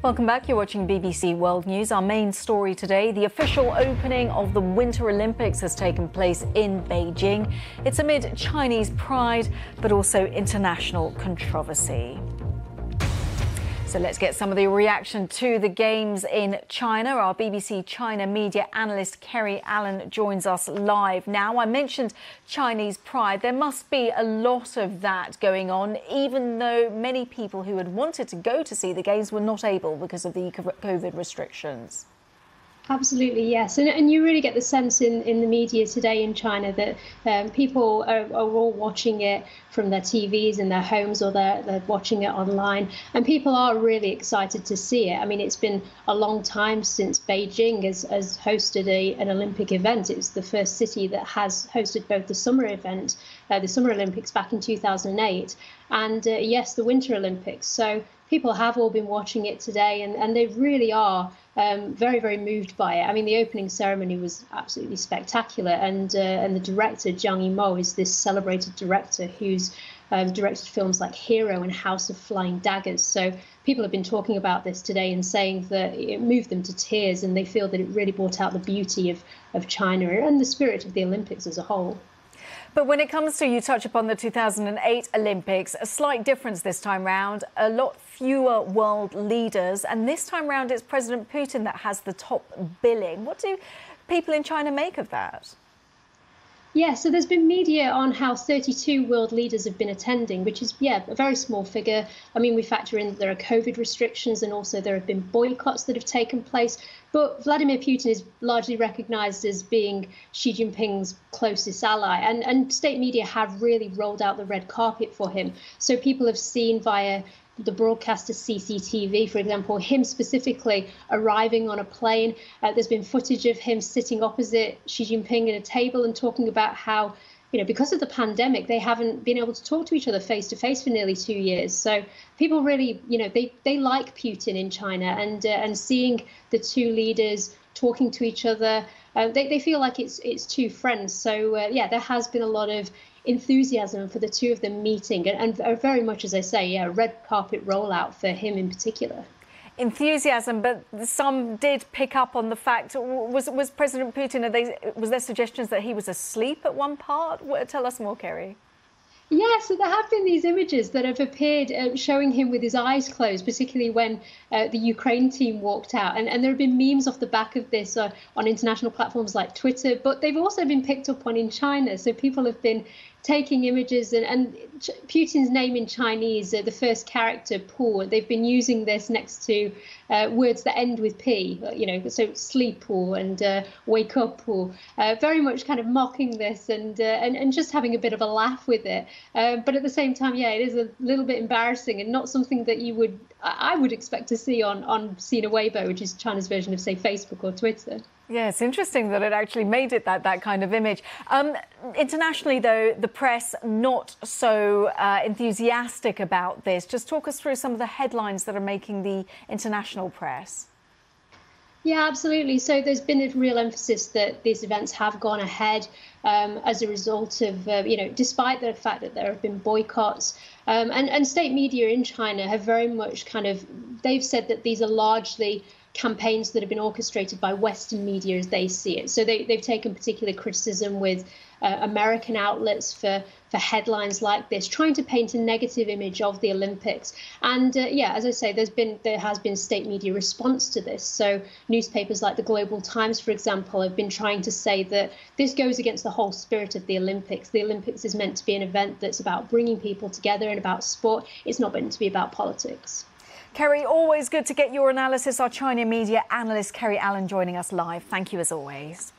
Welcome back. You're watching BBC World News. Our main story today, the official opening of the Winter Olympics has taken place in Beijing. It's amid Chinese pride, but also international controversy. So let's get some of the reaction to the Games in China. Our BBC China media analyst Kerry Allen joins us live now. I mentioned Chinese pride. There must be a lot of that going on, even though many people who had wanted to go to see the Games were not able because of the COVID restrictions. Absolutely, yes. And you really get the sense in the media today in China that people are all watching it from their TVs in their homes, or they're watching it online. And people are really excited to see it. I mean, it's been a long time since Beijing has hosted an Olympic event. It was the first city that has hosted both the summer event, the Summer Olympics back in 2008, and yes, the Winter Olympics. So people have all been watching it today, and they really are very, very moved by it. I mean, the opening ceremony was absolutely spectacular, and the director, Zhang Yimou, is this celebrated director who's directed films like Hero and House of Flying Daggers. So people have been talking about this today and saying that it moved them to tears, and they feel that it really brought out the beauty of China and the spirit of the Olympics as a whole. But when it comes to, you touch upon the 2008 Olympics, a slight difference this time round, a lot fewer world leaders. And this time round, it's President Putin that has the top billing. What do people in China make of that? Yeah, so there's been media on how 32 world leaders have been attending, which is, a very small figure. I mean, we factor in that there are COVID restrictions, and also there have been boycotts that have taken place. But Vladimir Putin is largely recognized as being Xi Jinping's closest ally. And state media have really rolled out the red carpet for him. So people have seen via the broadcaster CCTV, for example, him specifically arriving on a plane. There's been footage of him sitting opposite Xi Jinping at a table and talking about how, because of the pandemic, they haven't been able to talk to each other face to face for nearly 2 years. So people really, they like Putin in China, and seeing the two leaders talking to each other, they feel like it's two friends. So there has been a lot of enthusiasm for the two of them meeting, and very much, as I say, a red carpet rollout for him in particular. Enthusiasm, but some did pick up on the fact, was President Putin, was there suggestions that he was asleep at one part? Tell us more, Kerry. Yeah, so there have been these images that have appeared showing him with his eyes closed, particularly when the Ukraine team walked out. And there have been memes off the back of this on international platforms like Twitter, but they've also been picked up on in China. So people have been taking images, and Putin's name in Chinese, the first character, Po, they've been using this next to words that end with P, so sleep Po and wake up Po, very much kind of mocking this and just having a bit of a laugh with it. But at the same time, it is a little bit embarrassing and not something that I would expect to see on Sina Weibo, which is China's version of, say, Facebook or Twitter. Yeah, it's interesting that it actually made it that kind of image. Internationally, though, the press not so enthusiastic about this. Just talk us through some of the headlines that are making the international press. Yeah, absolutely. So there's been a real emphasis that these events have gone ahead as a result of, despite the fact that there have been boycotts. And state media in China have very much they've said that these are largely campaigns that have been orchestrated by Western media as they see it. So they've taken particular criticism with American outlets for headlines like this, trying to paint a negative image of the Olympics. And as I say, there has been state media response to this. So newspapers like the Global Times, for example, have been trying to say that this goes against the whole spirit of the Olympics. The Olympics is meant to be an event that's about bringing people together and about sport. It's not meant to be about politics. Kerry, always good to get your analysis. Our China media analyst, Kerry Allen, joining us live. Thank you as always.